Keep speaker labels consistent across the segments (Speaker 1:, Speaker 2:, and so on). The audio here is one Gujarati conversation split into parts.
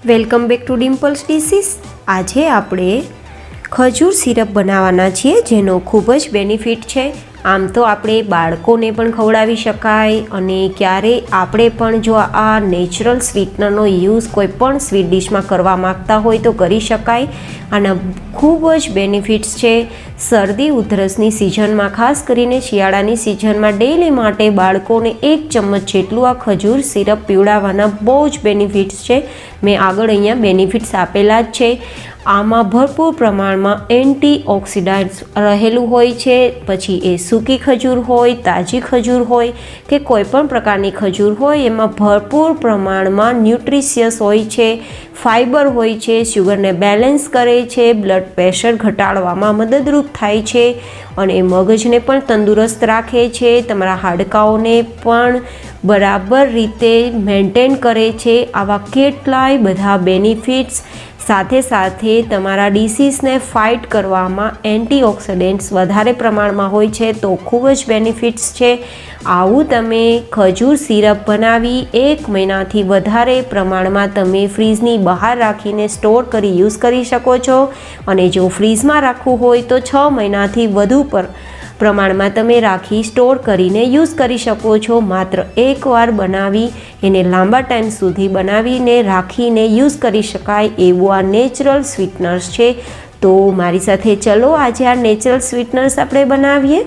Speaker 1: Welcome back to Dimple's dishes. આજે આપણે ખજૂર સિરપ બનાવવાના છીએ, જેનો ખૂબ જ બેનિફિટ છે। આમ તો આપણે બાળકોને પણ ખવડાવી શકાય અને ક્યારેય આપણે પણ જો આ નેચરલ સ્વીટનરનો યુઝ કોઈ પણ સ્વીટ ડિશમાં કરવા માગતા હોય તો કરી શકાય। આના ખૂબ જ બેનિફિટ્સ છે। શરદી ઉધરસની સિઝનમાં, ખાસ કરીને શિયાળાની સિઝનમાં ડેઈલી માટે બાળકોને 1 ચમચ જેટલું આ ખજૂર સિરપ પીવડાવવાના બહુ જ બેનિફિટ્સ છે। મેં આગળ અહીંયા બેનિફિટ્સ આપેલા જ છે। આમાં ભરપૂર પ્રમાણમાં એન્ટીઓક્સિડન્ટ્સ રહેલું હોય છે। પછી એ સૂકી ખજૂર હોય, તાજી ખજૂર હોય કે કોઈ પણ પ્રકારની ખજૂર હોય, એમાં ભરપૂર પ્રમાણમાં ન્યુટ્રિશિયસ હોય છે, ફાઇબર હોય છે, શુગરને બેલેન્સ કરે છે, બ્લડ પ્રેશર ઘટાડવામાં મદદરૂપ થાય છે અને મગજને પણ તંદુરસ્ત રાખે છે, તમારા હાડકાઓને પણ બરાબર રીતે મેન્ટેન કરે છે। આવા કેટલાય બધા બેનિફિટ્સ સાથે સાથે તમારા ડિસીઝને ફાઇટ કરવામાં એન્ટીઓક્સિડન્ટ્સ વધારે પ્રમાણમાં હોય છે, તો ખૂબ જ બેનિફિટ્સ છે। આવું તમે ખજૂર સિરપ બનાવી 1 મહિનાથી વધારે પ્રમાણમાં તમે ફ્રીજની બહાર રાખીને સ્ટોર કરી યુઝ કરી શકો છો અને જો ફ્રીઝમાં રાખવું હોય તો 6 મહિનાથી વધુ પ્રમાણમાં તમે રાખી સ્ટોર કરીને યુઝ કરી શકો છો। માત્ર એકવાર બનાવી એને લાંબા ટાઈમ સુધી બનાવીને રાખીને યુઝ કરી શકાય એવું આ નેચરલ સ્વીટનર્સ છે। તો મારી સાથે ચલો આજે આ નેચરલ સ્વીટનર્સ આપણે બનાવીએ।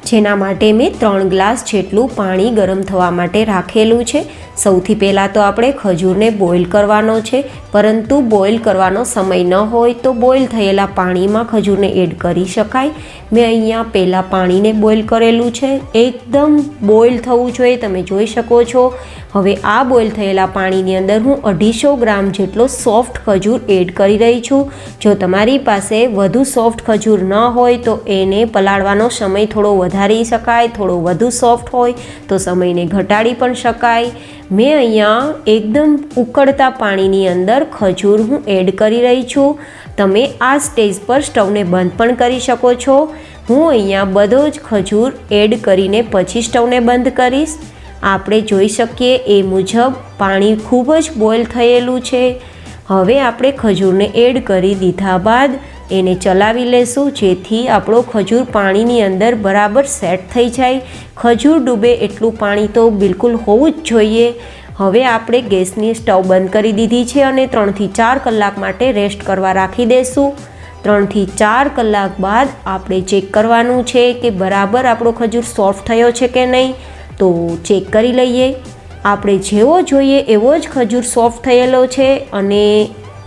Speaker 1: જેના માટે મેં 3 ગ્લાસ જેટલું પાણી ગરમ થવા માટે રાખેલું છે। સૌથી પહેલાં તો આપણે ખજૂરને બોઇલ કરવાનો છે, પરંતુ બોઇલ કરવાનો સમય ન હોય તો બોઇલ થયેલા પાણીમાં ખજૂરને એડ કરી શકાય। મેં અહીંયા પહેલાં પાણીને બોઇલ કરેલું છે, એકદમ બોઇલ થવું જોઈએ, તમે જોઈ શકો છો। હવે આ બોઇલ થયેલા પાણીની અંદર હું 250 ગ્રામ જેટલો સોફ્ટ ખજૂર એડ કરી રહી છું। જો તમારી પાસે વધુ સોફ્ટ ખજૂર ન હોય તો એને પલાળવાનો સમય થોડો વધારી શકાય, થોડો વધુ સોફ્ટ હોય તો સમયને ઘટાડી પણ શકાય। મેં અહીંયા એકદમ ઉકળતા પાણીની અંદર ખજૂર હું એડ કરી રહી છું। તમે આ સ્ટેજ પર સ્ટવને બંધ પણ કરી શકો છો। હું અહીંયા બધો જ ખજૂર એડ કરીને પછી સ્ટવને બંધ કરીશ। આપણે જોઈ શકીએ એ મુજબ પાણી ખૂબ જ બોઇલ થયેલું છે। હવે આપણે ખજૂરને એડ કરી દીધા બાદ એને ચલાવી લેશું, જેથી આપણો ખજૂર પાણીની અંદર બરાબર સેટ થઈ જાય। ખજૂર ડૂબે એટલું પાણી તો બિલકુલ હોવું જ જોઈએ। હવે આપણે ગેસની સ્ટવ બંધ કરી દીધી છે અને 3 થી 4 કલાક માટે રેસ્ટ કરવા રાખી દઈશું। 3 થી 4 કલાક બાદ આપણે ચેક કરવાનું છે કે બરાબર આપણો ખજૂર સોફ્ટ થયો છે કે નહીં, તો ચેક કરી લઈએ। આપણે જેવો જોઈએ એવો જ ખજૂર સોફ્ટ થયેલો છે અને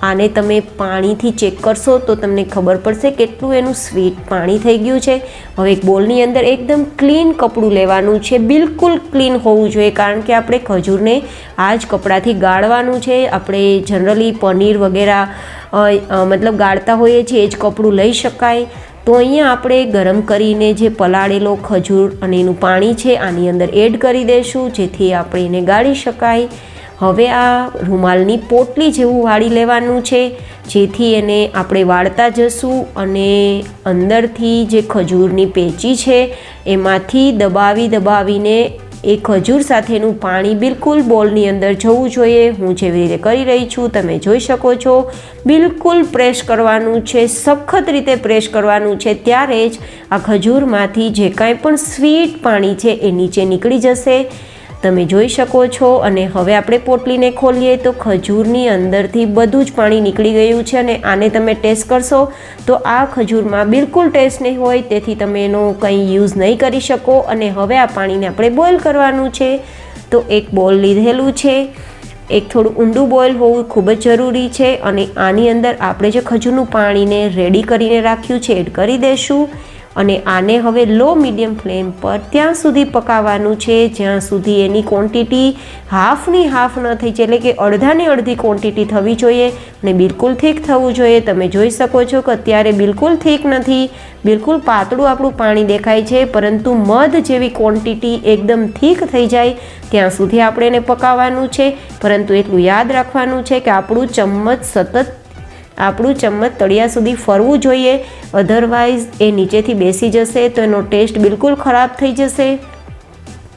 Speaker 1: આને તમે પાણીથી ચેક કરશો તો તમને ખબર પડશે કેટલું એનું સ્વીટ પાણી થઈ ગયું છે। હવે એક બોલની અંદર એકદમ ક્લીન કપડું લેવાનું છે, બિલકુલ ક્લીન હોવું જોઈએ, કારણ કે આપણે ખજૂરને આ જ કપડાથી ગાળવાનું છે। આપણે જનરલી પનીર વગેરે મતલબ ગાળતા હોઈએ છીએ એ જ કપડું લઈ શકાય। તો અહીંયા આપણે ગરમ કરીને જે પલાળેલો ખજૂર અને એનું પાણી છે આની અંદર એડ કરી દઈશું, જેથી આપણે એને ગાળી શકાય। હવે આ રૂમાલની પોટલી જેવું વાળી લેવાનું છે, જેથી એને આપણે વાળતા જશું અને અંદરથી જે ખજૂરની પેચી છે એમાંથી દબાવીને એ ખજૂર સાથેનું પાણી બિલકુલ બોલની અંદર જવું જોઈએ। હું જેવી રીતે કરી રહી છું તમે જોઈ શકો છો। બિલકુલ પ્રેસ કરવાનું છે, સખત રીતે પ્રેસ કરવાનું છે, ત્યારે જ આ ખજૂરમાંથી જે કાંઈ પણ સ્વીટ પાણી છે એ નીચે નીકળી જશે, તમે જોઈ શકો છો। અને હવે આપણે પોટલીને ખોલીએ તો ખજૂરની અંદરથી બધું જ પાણી નીકળી ગયું છે અને આને તમે ટેસ્ટ કરશો તો આ ખજૂરમાં બિલકુલ ટેસ્ટ નહીં હોય, તેથી તમે એનો કંઈ યુઝ નહીં કરી શકો। અને હવે આ પાણીને આપણે બોઇલ કરવાનું છે। તો એક બોલ લીધેલું છે, એક થોડું ઊંડું બોઇલ હોવું ખૂબ જ જરૂરી છે અને આની અંદર આપણે જે ખજૂરનું પાણીને રેડી કરીને રાખ્યું છે એડ કરી દઈશું અને આને હવે લો મીડિયમ ફ્લેમ પર ત્યાં સુધી પકાવવાનું છે જ્યાં સુધી એની ક્વોન્ટિટી હાફની હાફ ન થઈ જાય, એટલે કે અડધાની અડધી ક્વોન્ટિટી થવી જોઈએ અને બિલકુલ થીક થવું જોઈએ। તમે જોઈ શકો છો કે અત્યારે બિલકુલ થીક નથી, બિલકુલ પાતળું આપણું પાણી દેખાય છે, પરંતુ મધ જેવી ક્વોન્ટિટી એકદમ થીક થઈ જાય ત્યાં સુધી આપણે એને પકાવવાનું છે। પરંતુ એટલું યાદ રાખવાનું છે કે આપણું ચમચ સતત આપણું ચમચ તળિયા સુધી ફરવું જોઈએ, અધરવાઇઝ એ નીચેથી બેસી જશે તો એનો ટેસ્ટ બિલકુલ ખરાબ થઈ જશે.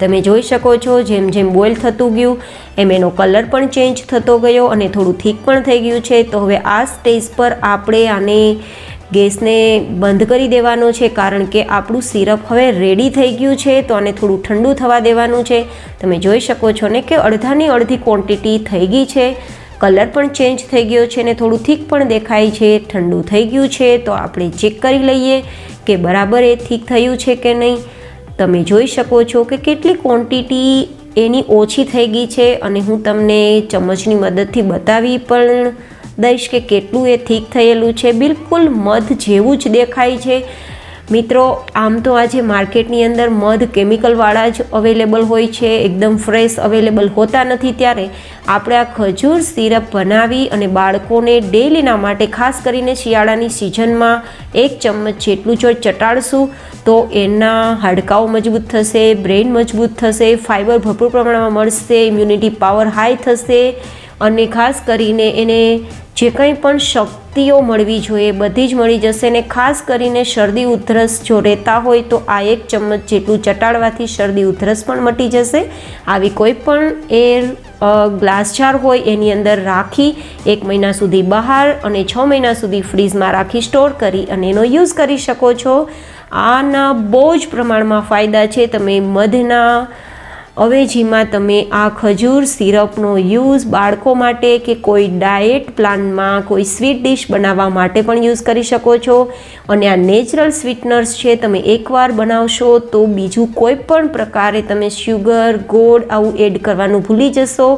Speaker 1: તમે જોઈ શકો છો જેમ જેમ બોઇલ થતું ગયું એમ એનો કલર પણ ચેન્જ થતો ગયો અને થોડું થીક પણ થઈ ગયું છે. તો હવે આ સ્ટેજ પર આપણે આને ગેસને બંધ કરી દેવાનો છે, કારણ કે આપણું સિરપ હવે રેડી થઈ ગયું છે. તો આને થોડું ઠંડુ થવા દેવાનું છે. તમે જોઈ શકો છો ને કે અડધાની અડધી ક્વોન્ટિટી થઈ ગઈ છે, કલર પણ ચેન્જ થઈ ગયો છે અને થોડું થીક પણ દેખાય છે. ઠંડુ થઈ ગયું છે તો આપણે ચેક કરી લઈએ કે બરાબર એ થીક થયું છે કે નહીં. તમે જોઈ શકો છો કે કેટલી ક્વોન્ટિટી એની ઓછી થઈ ગઈ છે અને હું તમને ચમચની મદદથી બતાવી પણ દઈશ કે કેટલું એ થીક થયેલું છે. બિલકુલ મધ જેવું જ દેખાય છે. મિત્રો, આમ તો આજે માર્કેટની અંદર મધ કેમિકલવાળા જ અવેલેબલ હોય છે, એકદમ ફ્રેશ અવેલેબલ હોતા નથી. ત્યારે આપણે આ ખજૂર સિરપ બનાવી અને બાળકોને ડેલીના માટે, ખાસ કરીને શિયાળાની સિઝનમાં 1 ચમચ જેટલું જો ચટાડશું તો એના હાડકાઓ મજબૂત થશે, બ્રેઇન મજબૂત થશે, ફાઇબર ભરપૂર પ્રમાણમાં મળશે, ઇમ્યુનિટી પાવર હાઈ થશે અને ખાસ કરીને એને જે કંઈ પણ શક્તિઓ મળવી જોઈએ બધી જ મળી જશે. ને ખાસ કરીને શરદી ઉધરસ જો રહેતા હોય તો આ 1 ચમચ જેટલું ચટાડવાથી શરદી ઉધરસ પણ મટી જશે. આવી કોઈ પણ એર ગ્લાસ જાર હોય એની અંદર રાખી 1 મહિના સુધી બહાર અને 6 મહિના સુધી ફ્રીઝમાં રાખી સ્ટોર કરી અને એનો યુઝ કરી શકો છો. આના બહુ જ પ્રમાણમાં ફાયદા છે. તમે મધના અવેજીમાં તમે આ ખજૂર સિરપનો યુઝ બાળકો માટે કે કોઈ ડાયટ પ્લાનમાં કોઈ સ્વીટ ડિશ બનાવવા માટે પણ યુઝ કરી શકો છો. અને આ નેચરલ સ્વીટનર્સ છે, તમે એકવાર બનાવશો તો બીજું કોઈ પણ પ્રકારે તમે શુગર, ગોળ આવું એડ કરવાનું ભૂલી જશો.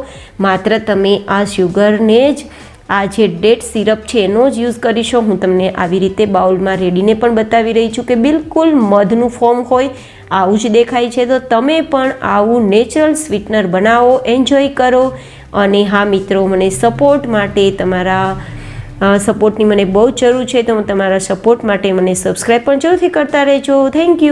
Speaker 1: માત્ર તમે આ શુગરને જ આ જે ડેટ સિરપ છે એનો જ યુઝ કરીશો. હું તમને આવી રીતે બાઉલમાં રેડીને પણ બતાવી રહી છું કે બિલકુલ મધનું ફોર્મ હોય આવું જ દેખાય છે. તો તમે પણ આવું નેચરલ સ્વીટનર બનાવો, એન્જોય કરો. અને હા મિત્રો, મને સપોર્ટ માટે તમારા સપોર્ટની મને બહુ જરૂર છે. તો તમારા સપોર્ટ માટે મને સબસ્ક્રાઈબ પણ જરૂરથી કરતા રહેજો. Thank you.